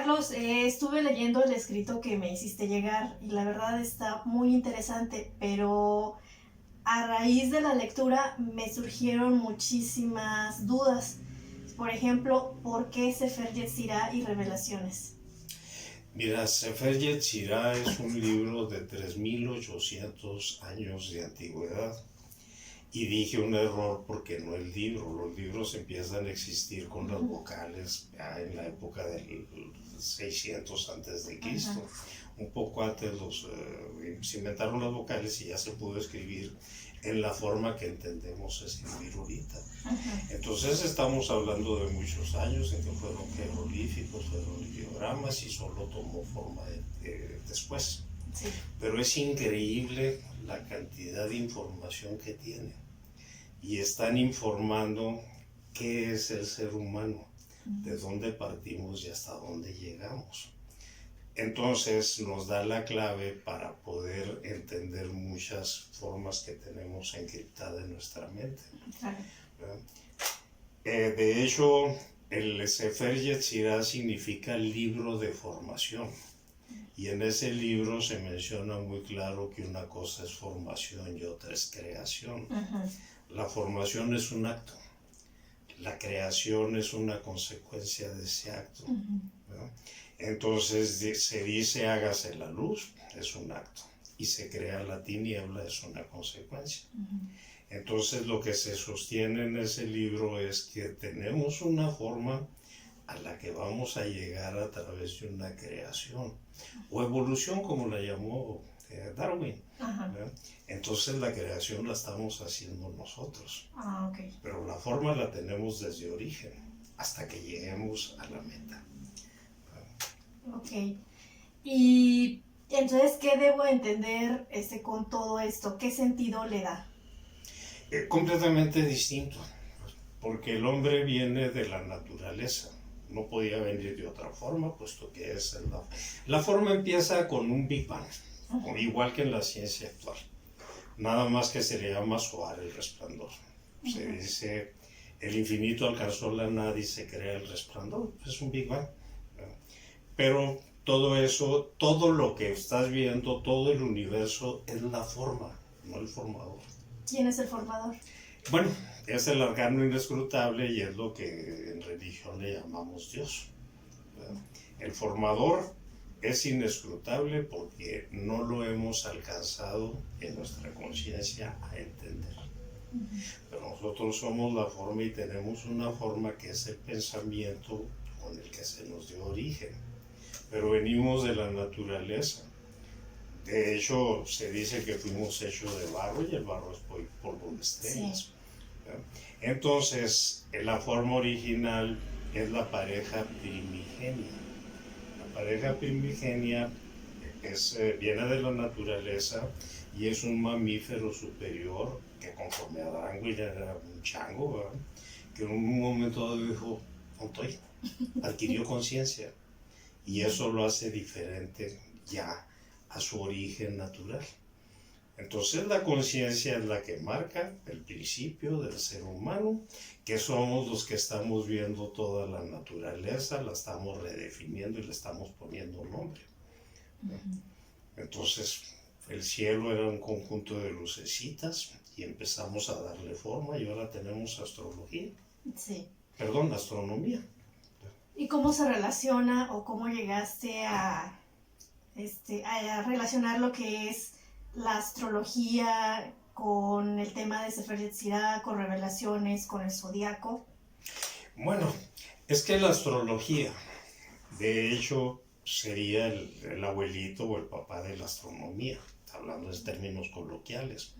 Carlos, estuve leyendo el escrito que me hiciste llegar y la verdad está muy interesante, pero a raíz de la lectura me surgieron muchísimas dudas. Por ejemplo, ¿por qué Sefer Yetzirah y Revelaciones? Mira, Sefer Yetzirah es un libro de 3800 años de antigüedad. Y dije un error porque no el libro. Los libros empiezan a existir con las vocales ya en la época del 600 antes de Cristo. Un poco antes se inventaron las vocales y ya se pudo escribir en la forma que entendemos escribir ahorita. Entonces estamos hablando de muchos años en que fueron jeroglíficos, fueron ideogramas y solo tomó forma después. Sí. Pero es increíble la cantidad de información que tiene. Y están informando qué es el ser humano, de dónde partimos y hasta dónde llegamos. Entonces nos da la clave para poder entender muchas formas que tenemos encriptadas en nuestra mente. De hecho, el Sefer Yetzirah significa libro de formación. Y en ese libro se menciona muy claro que una cosa es formación y otra es creación. La formación es un acto, la creación es una consecuencia de ese acto. Entonces se dice hágase la luz, es un acto, y se crea la tiniebla, es una consecuencia. Entonces lo que se sostiene en ese libro es que tenemos una forma a la que vamos a llegar a través de una creación o evolución, como la llamó Darwin. Entonces la creación la estamos haciendo nosotros, pero la forma la tenemos desde origen hasta que lleguemos a la meta. Y entonces, ¿qué debo entender con todo esto? ¿Qué sentido le da? Completamente distinto, porque el hombre viene de la naturaleza. No podía venir de otra forma, puesto que es la forma empieza con un Big Bang, igual que en la ciencia actual. Nada más que se le llama Zohar el resplandor. Se dice, el infinito alcanzó la nada y se crea el resplandor. Es un Big Bang. Pero todo eso, todo lo que estás viendo, todo el universo es la forma, no el formador. ¿Quién es el formador? Bueno, es el arcano inescrutable y es lo que en religión le llamamos Dios. El formador es inescrutable porque no lo hemos alcanzado en nuestra conciencia a entender. Pero nosotros somos la forma y tenemos una forma que es el pensamiento con el que se nos dio origen. Pero venimos de la naturaleza. De hecho, se dice que fuimos hechos de barro y el barro es polvo de estrellas. Sí. Entonces, la forma original es la pareja primigenia. La pareja primigenia viene de la naturaleza y es un mamífero superior que conforme a Darwin era un chango, ¿verdad? Que en un momento dado dijo, estoy, adquirió conciencia y eso lo hace diferente ya a su origen natural. Entonces la conciencia es la que marca el principio del ser humano, que somos los que estamos viendo toda la naturaleza, la estamos redefiniendo y le estamos poniendo nombre. Entonces el cielo era un conjunto de lucecitas y empezamos a darle forma y ahora tenemos astrología. Sí. Perdón, astronomía. ¿Y cómo se relaciona o cómo llegaste a relacionar lo que es la astrología con el tema de Sefer Yetzirah, con revelaciones, con el zodiaco? Bueno, es que la astrología, de hecho, sería el abuelito o el papá de la astronomía, hablando en términos coloquiales.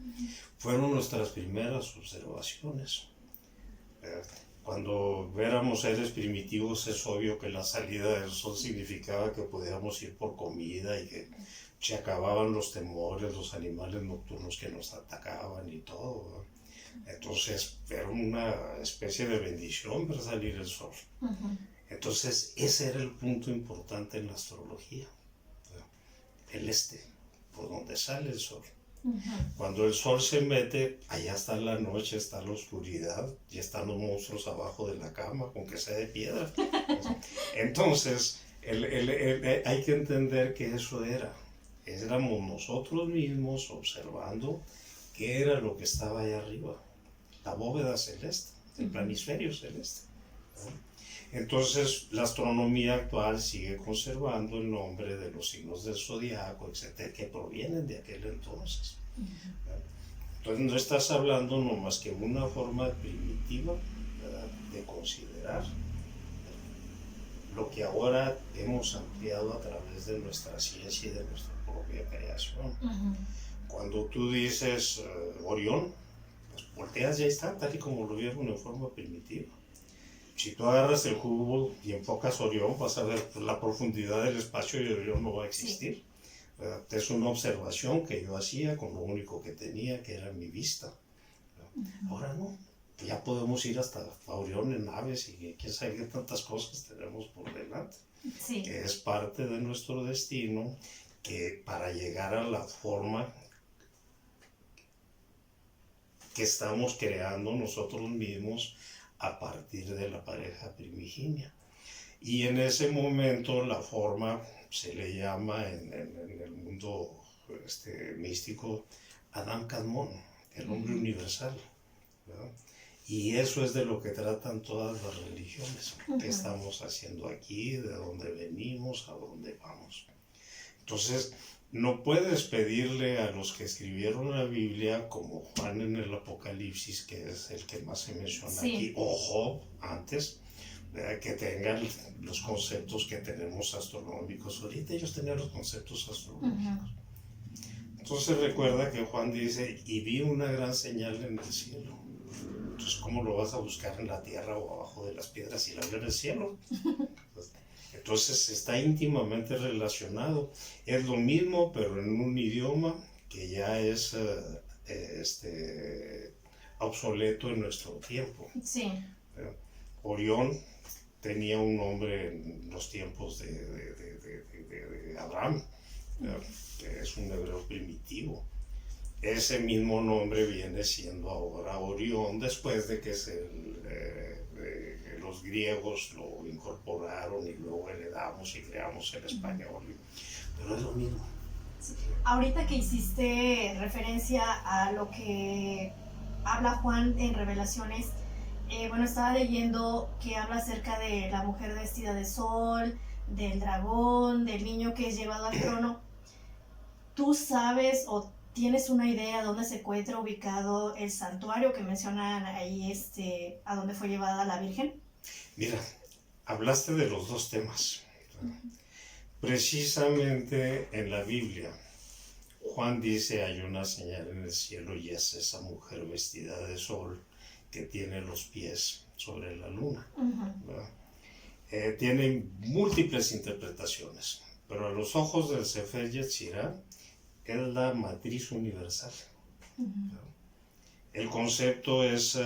Fueron nuestras primeras observaciones. Cuando éramos seres primitivos es obvio que la salida del sol significaba que podíamos ir por comida y que se acababan los temores, los animales nocturnos que nos atacaban y todo. Entonces era una especie de bendición ver salir el sol. Entonces ese era el punto importante en la astrología, el este, por donde sale el sol. Cuando el sol se mete, allá está la noche, está la oscuridad y están los monstruos abajo de la cama, aunque sea de piedra. Entonces, hay que entender que eso éramos nosotros mismos observando qué era lo que estaba ahí arriba, la bóveda celeste, el planisferio celeste, ¿no? Entonces, la astronomía actual sigue conservando el nombre de los signos del zodiaco, etcétera, que provienen de aquel entonces. Entonces, no estás hablando nomás que una forma primitiva, ¿verdad?, de considerar lo que ahora hemos ampliado a través de nuestra ciencia y de nuestra propia creación. Cuando tú dices Orión, pues volteas y ahí está, tal y como lo vieron en forma primitiva. Si tú agarras el Hubble y enfocas Orión, vas a ver la profundidad del espacio y Orión no va a existir. Sí. Es una observación que yo hacía con lo único que tenía, que era mi vista. Ahora no, ya podemos ir hasta Orión en naves y quién sabe qué tantas cosas tenemos por delante. Sí. Que es parte de nuestro destino, que para llegar a la forma que estamos creando nosotros mismos a partir de la pareja primigenia. Y en ese momento la forma se le llama en el mundo místico Adam Kadmon, el hombre universal, ¿verdad? Y eso es de lo que tratan todas las religiones. ¿Qué estamos haciendo aquí? ¿De dónde venimos? ¿A dónde vamos? Entonces, no puedes pedirle a los que escribieron la Biblia, como Juan en el Apocalipsis, que es el que más se menciona aquí, o Job antes, ¿verdad?, que tengan los conceptos que tenemos astronómicos. Ahorita ellos tenían los conceptos astronómicos. Entonces recuerda que Juan dice, y vi una gran señal en el cielo. Entonces, ¿cómo lo vas a buscar en la tierra o abajo de las piedras si la vio en el cielo? Entonces está íntimamente relacionado. Es lo mismo, pero en un idioma que ya es obsoleto en nuestro tiempo. Sí. Orión tenía un nombre en los tiempos de Abraham, que es un hebreo primitivo. Ese mismo nombre viene siendo ahora Orión, después de que los griegos lo incorporaron y luego heredamos y creamos el español. Pero es lo mismo. Sí. Ahorita que hiciste referencia a lo que habla Juan en Revelaciones, bueno, estaba leyendo que habla acerca de la mujer vestida de sol, del dragón, del niño que es llevado al trono. ¿Tú sabes o tienes una idea dónde se encuentra ubicado el santuario que mencionan ahí, a dónde fue llevada la Virgen? Mira, hablaste de los dos temas. Precisamente en la Biblia, Juan dice, hay una señal en el cielo y es esa mujer vestida de sol que tiene los pies sobre la luna. Tiene múltiples interpretaciones, pero a los ojos del Sefer Yetzirah es la matriz universal. El concepto es,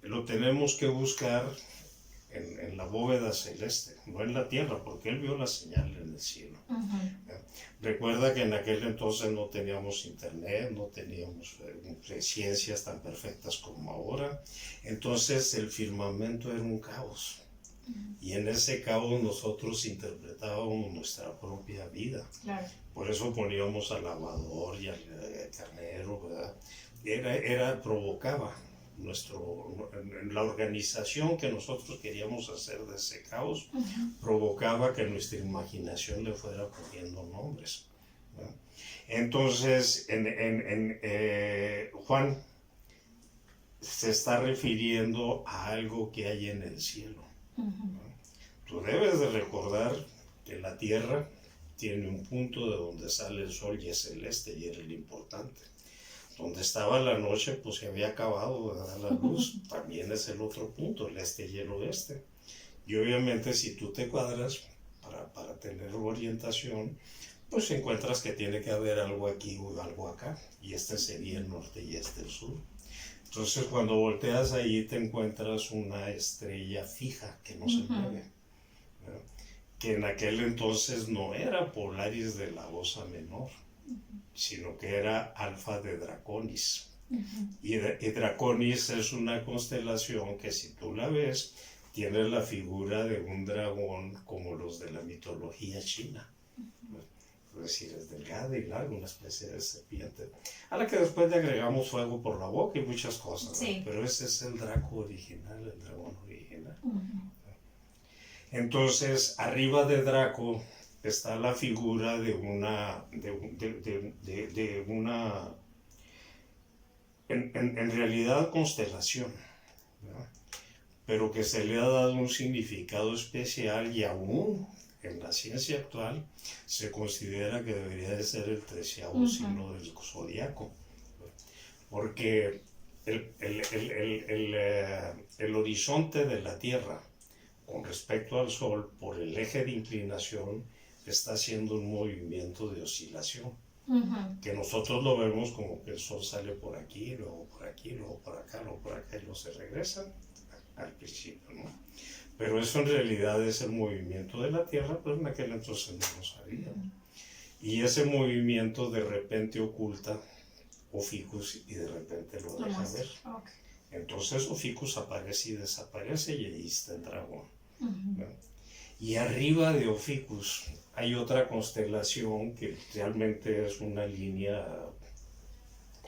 lo tenemos que buscar en la bóveda celeste, no en la tierra, porque él vio la señal en el cielo. Recuerda que en aquel entonces no teníamos internet, no teníamos ciencias tan perfectas como ahora, entonces el firmamento era un caos. Y en ese caos nosotros interpretábamos nuestra propia vida. Claro. Por eso poníamos al lavador y al carnero, ¿verdad? Provocaba la organización que nosotros queríamos hacer de ese caos, provocaba que nuestra imaginación le fuera poniendo nombres, ¿verdad? Entonces, Juan se está refiriendo a algo que hay en el cielo. Tú debes de recordar que la Tierra tiene un punto de donde sale el sol y es el este, y era el importante. Donde estaba la noche, pues se había acabado de dar la luz, también es el otro punto, el este y el oeste. Y obviamente si tú te cuadras para tener orientación, pues encuentras que tiene que haber algo aquí o algo acá, y este sería el norte y este el sur. Entonces cuando volteas ahí te encuentras una estrella fija que no se mueve, ¿verdad? Que en aquel entonces no era Polaris de la Osa Menor, sino que era Alfa de Draconis. Y Draconis es una constelación que si tú la ves, tiene la figura de un dragón como los de la mitología china. Es decir, es delgada y larga, una especie de serpiente, a la que después le agregamos fuego por la boca y muchas cosas, sí. Pero ese es el Draco original, el dragón original. Uh-huh. Entonces, arriba de Draco está la figura de una, en realidad constelación, ¿verdad? Pero que se le ha dado un significado especial y aún en la ciencia actual se considera que debería de ser el 13º signo del zodiaco, porque el horizonte de la Tierra con respecto al Sol por el eje de inclinación está haciendo un movimiento de oscilación, que nosotros lo vemos como que el Sol sale por aquí, luego por aquí, luego por acá, luego por acá y luego se regresa al principio, ¿no? Pero eso en realidad es el movimiento de la Tierra, pero en aquel entonces no lo sabía. Y ese movimiento de repente oculta Oficus y de repente lo deja ver. Okay. Entonces Oficus aparece y desaparece y ahí está el dragón. Y arriba de Oficus hay otra constelación que realmente es una línea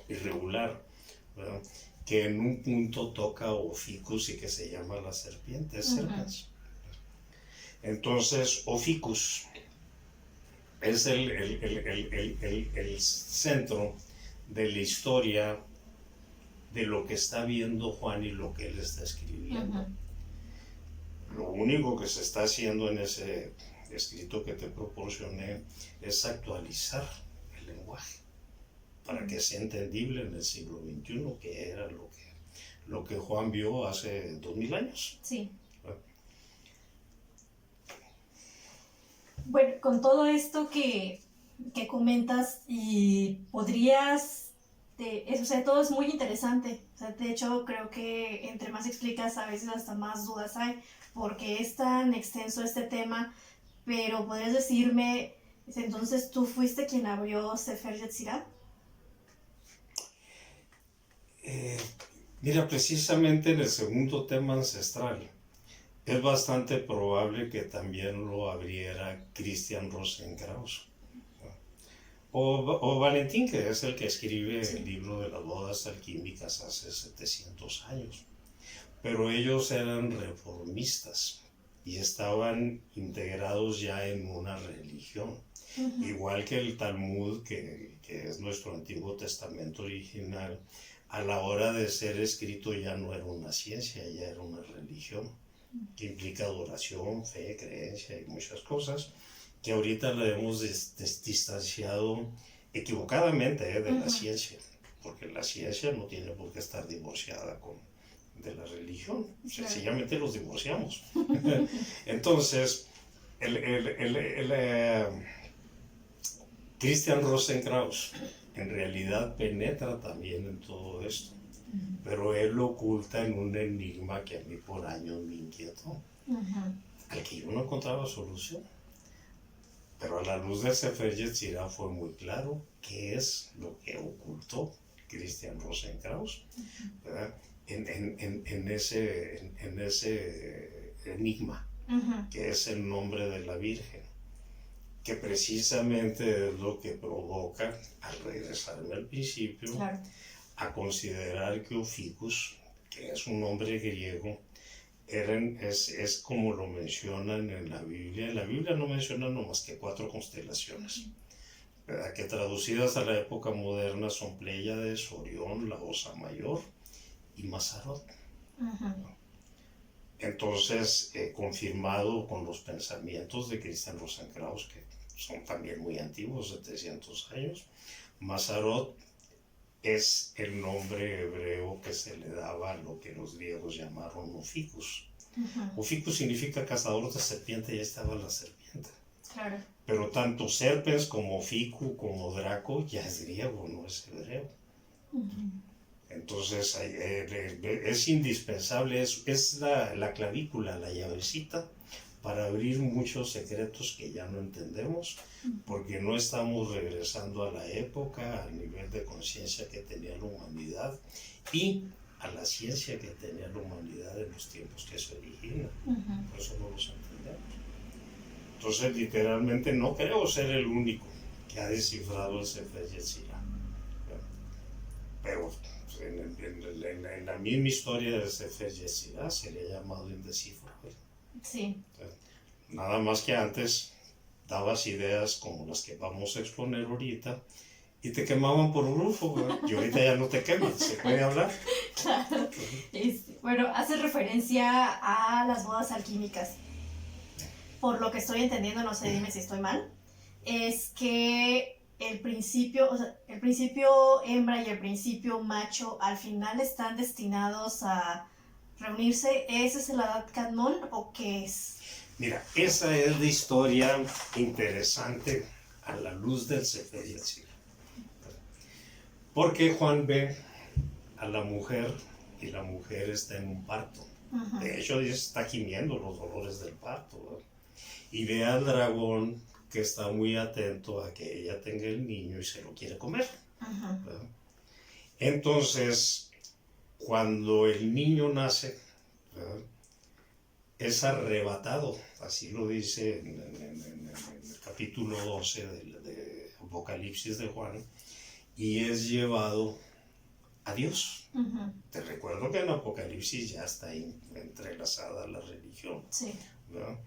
irregular, ¿verdad? Que en un punto toca a Oficus y que se llama la serpiente, Serpens. Entonces, Oficus es el centro de la historia de lo que está viendo Juan y lo que él está escribiendo. Lo único que se está haciendo en ese escrito que te proporcioné es actualizar el lenguaje para que sea entendible en el siglo XXI, que era lo que Juan vio hace 2000 años. Sí. Bueno, con todo esto que comentas, y podrías, o sea, todo es muy interesante. O sea, de hecho, creo que entre más explicas, a veces hasta más dudas hay, porque es tan extenso este tema, pero podrías decirme, entonces, ¿tú fuiste quien abrió Sefer Yetzirah? Mira, precisamente en el segundo tema ancestral, es bastante probable que también lo abriera Christian Rosenkraus. O Valentín, que es el que escribe el libro de las bodas alquímicas hace 700 años. Pero ellos eran reformistas y estaban integrados ya en una religión. Igual que el Talmud, que es nuestro Antiguo Testamento original, a la hora de ser escrito ya no era una ciencia, ya era una religión, que implica adoración, fe, creencia y muchas cosas, que ahorita la hemos distanciado equivocadamente de la ciencia, porque la ciencia no tiene por qué estar divorciada de la religión, sencillamente los divorciamos. Entonces, Christian Rosenkraus en realidad penetra también en todo esto, pero él lo oculta en un enigma que a mí por años me inquietó, al que yo no encontraba solución. Pero a la luz del Sefer Yetzirah fue muy claro qué es lo que ocultó Christian Rosenkraus, ¿verdad? En ese enigma, que es el nombre de la Virgen, que precisamente es lo que provoca, al regresarme al principio, a considerar que Oficus, que es un nombre griego, es como lo mencionan en la Biblia. En la Biblia no mencionan no más que 4 constelaciones, ¿verdad? Que traducidas a la época moderna son Pléyades, Orión, la Osa Mayor y Mazarot. Entonces, confirmado con los pensamientos de Christian Rosenkraus, que son también muy antiguos, de 300 años, Mazarot es el nombre hebreo que se le daba a lo que los griegos llamaron Oficus. Oficus significa cazador de serpiente, y ahí estaba la serpiente. Claro. Pero tanto Serpens como Oficu como Draco ya es griego, no es hebreo. Entonces es indispensable, es la clavícula, la llavecita para abrir muchos secretos que ya no entendemos, porque no estamos regresando a la época, al nivel de conciencia que tenía la humanidad y a la ciencia que tenía la humanidad en los tiempos que se origina. Por eso no los entendemos. Entonces, literalmente, no creo ser el único que ha descifrado el Sefer Yetzirah. Pero en la misma historia del Sefer Yetzirah sería llamado indescifrable. Sí. Nada más que antes dabas ideas como las que vamos a exponer ahorita y te quemaban por brufo, ¿verdad? Y ahorita ya no te queman, ¿se puede hablar? Claro. Bueno, hace referencia a las bodas alquímicas. Por lo que estoy entendiendo, no sé, dime si estoy mal, es que el principio hembra y el principio macho al final están destinados a reunirse. ¿Ese es el Adat Kadmon o qué es? Mira, esa es la historia interesante a la luz del Sefer Yetzirah. Porque Juan ve a la mujer y la mujer está en un parto. De hecho, ella está gimiendo los dolores del parto, ¿verdad? Y ve al dragón que está muy atento a que ella tenga el niño y se lo quiere comer. ¿Verdad? Entonces, cuando el niño nace, ¿verdad?, es arrebatado, así lo dice en el capítulo 12 de Apocalipsis de Juan, y es llevado a Dios. Te recuerdo que en Apocalipsis ya está entrelazada la religión. Sí. ¿Verdad?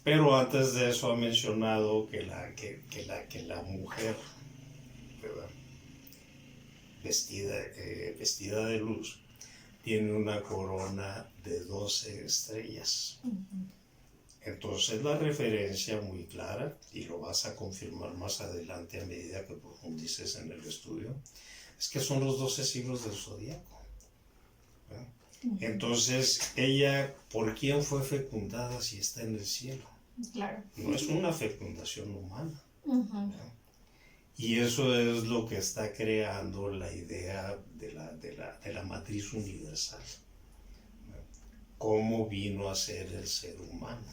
Pero antes de eso ha mencionado que la mujer, ¿verdad?, vestida de luz, tiene una corona de 12 estrellas. Entonces la referencia muy clara, y lo vas a confirmar más adelante a medida que profundices en el estudio, es que son los 12 siglos del zodiaco. ¿Verdad? Entonces, ella, ¿por quién fue fecundada si está en el cielo? Claro. No es una fecundación humana. ¿Verdad? Y eso es lo que está creando la idea de la matriz universal. ¿Verdad? ¿Cómo vino a ser el ser humano?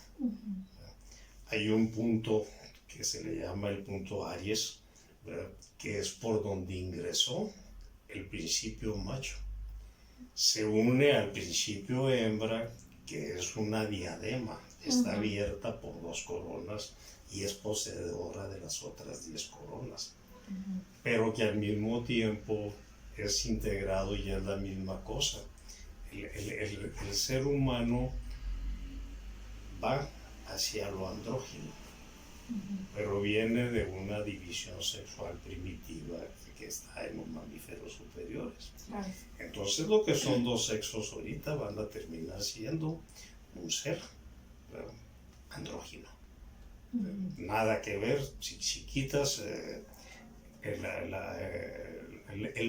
Hay un punto que se le llama el punto Aries, ¿verdad?, que es por donde ingresó el principio macho. Se une al principio hembra, que es una diadema, está abierta por 2 coronas y es poseedora de las otras 10 coronas, pero que al mismo tiempo es integrado y es la misma cosa. El ser humano va hacia lo andrógino, pero viene de una división sexual primitiva que está en los mamíferos superiores. Claro. Entonces lo que son 2 sexos ahorita van a terminar siendo un ser, ¿verdad?, andrógino. Nada que ver, si quitas el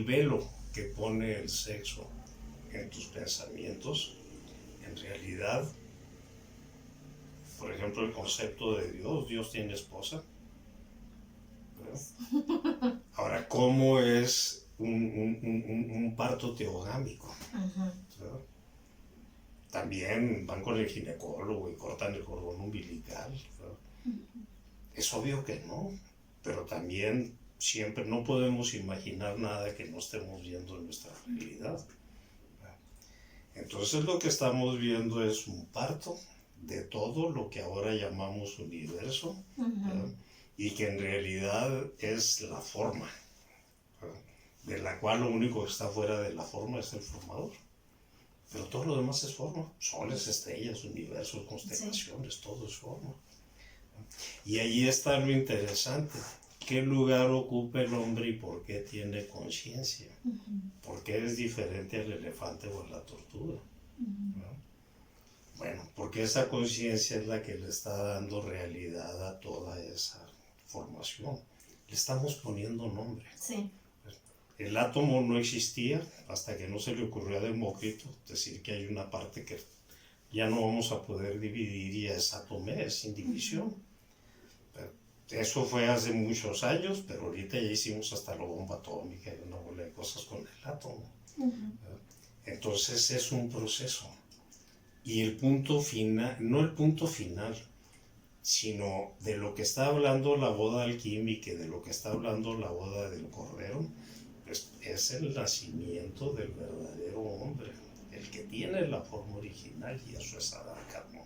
velo que pone el sexo en tus pensamientos, en realidad, por ejemplo, el concepto de Dios tiene esposa, ¿verdad? Ahora, ¿cómo es un parto teogámico? ¿Verdad? También van con el ginecólogo y cortan el cordón umbilical, ¿verdad? Es obvio que no, pero también siempre no podemos imaginar nada que no estemos viendo en nuestra realidad. Entonces lo que estamos viendo es un parto de todo lo que ahora llamamos universo, ¿verdad?, y que en realidad es la forma, ¿verdad?, de la cual lo único que está fuera de la forma es el formador. Pero todo lo demás es forma, soles, estrellas, universos, constelaciones, todo es forma. Y ahí está lo interesante. ¿Qué lugar ocupa el hombre y por qué tiene conciencia? ¿Por qué es diferente al elefante o a la tortuga? ¿No? Bueno, porque esa conciencia es la que le está dando realidad a toda esa formación. Le estamos poniendo nombre. Sí. El átomo no existía hasta que no se le ocurrió a Demócrito decir que hay una parte que ya no vamos a poder dividir y es átomé, es sin división. Eso fue hace muchos años, pero ahorita ya hicimos hasta la bomba atómica y una bola de cosas con el átomo. Entonces es un proceso. Y el punto final, no el punto final, sino de lo que está hablando la boda alquímica y de lo que está hablando la boda del Cordero, es el nacimiento del verdadero hombre, el que tiene la forma original, y eso es Adán Kadmon.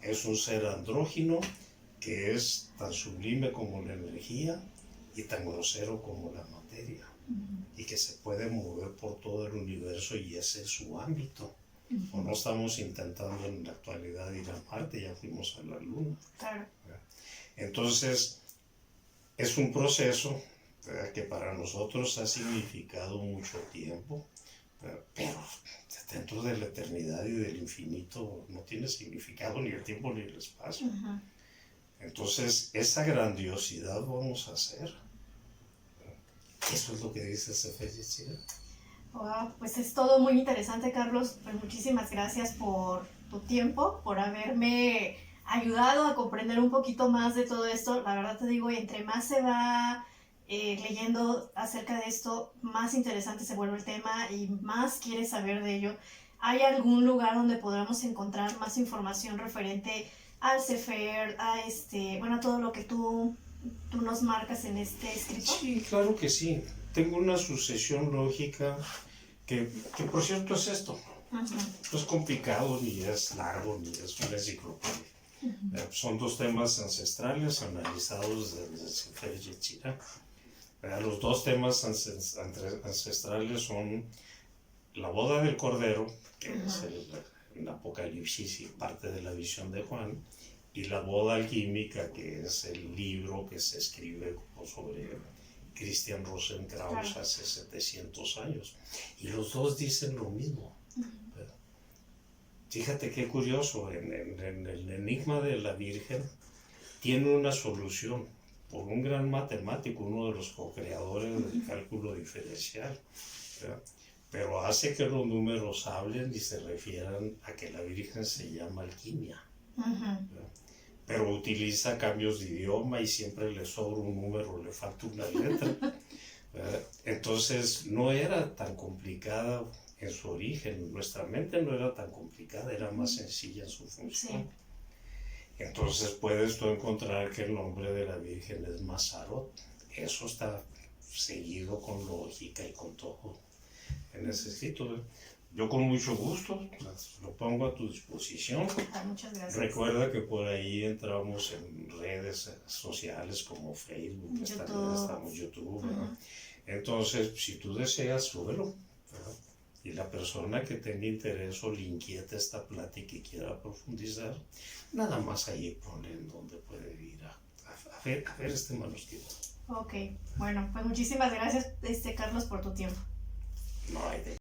Es un ser andrógino que es tan sublime como la energía y tan grosero como la materia, y que se puede mover por todo el universo, y ese es su ámbito. O no estamos intentando en la actualidad ir a Marte, ya fuimos a la Luna. Claro. Entonces, es un proceso que para nosotros ha significado mucho tiempo, pero dentro de la eternidad y del infinito no tiene significado ni el tiempo ni el espacio. Entonces, esa grandiosidad vamos a hacer. Eso es lo que dice Sefer Yetzirah. Wow, pues es todo muy interesante, Carlos. Pues muchísimas gracias por tu tiempo, por haberme ayudado a comprender un poquito más de todo esto. La verdad te digo, entre más se va leyendo acerca de esto, más interesante se vuelve el tema y más quieres saber de ello. ¿Hay algún lugar donde podamos encontrar más información referente al Sefer, a a todo lo que tú nos marcas en este escrito? Sí, claro que sí. Tengo una sucesión lógica que por cierto es esto. No es complicado, ni es largo, ni es una enciclopedia. Son dos temas ancestrales analizados desde el Sefer Yetzirah. Los dos temas ancestrales son la boda del Cordero, que es el Apocalipsis y parte de la visión de Juan, y la boda alquímica, que es el libro que se escribe sobre Christian Rosenkrantz hace 700 años. Y los dos dicen lo mismo. Fíjate qué curioso, en el enigma de la Virgen tiene una solución por un gran matemático, uno de los co-creadores del cálculo diferencial, ¿verdad? Pero hace que los números hablen y se refieran a que la Virgen se llama alquimia. Pero utiliza cambios de idioma y siempre le sobra un número, le falta una letra. Entonces no era tan complicada en su origen, nuestra mente no era tan complicada, era más sencilla en su función. Sí. Entonces puedes tú encontrar que el nombre de la Virgen es Mazarot. Eso está seguido con lógica y con todo en ese escrito. Yo con mucho gusto lo pongo a tu disposición. Muchas gracias. Recuerda que por ahí entramos en redes sociales como Facebook, también estamos YouTube. Entonces, si tú deseas, súbelo, ¿verdad? Y la persona que tenga interés o le inquieta esta plática y quiera profundizar, nada más ahí ponle en donde puede ir a ver este manuscrito. Ok, bueno, pues muchísimas gracias, Carlos, por tu tiempo. No hay de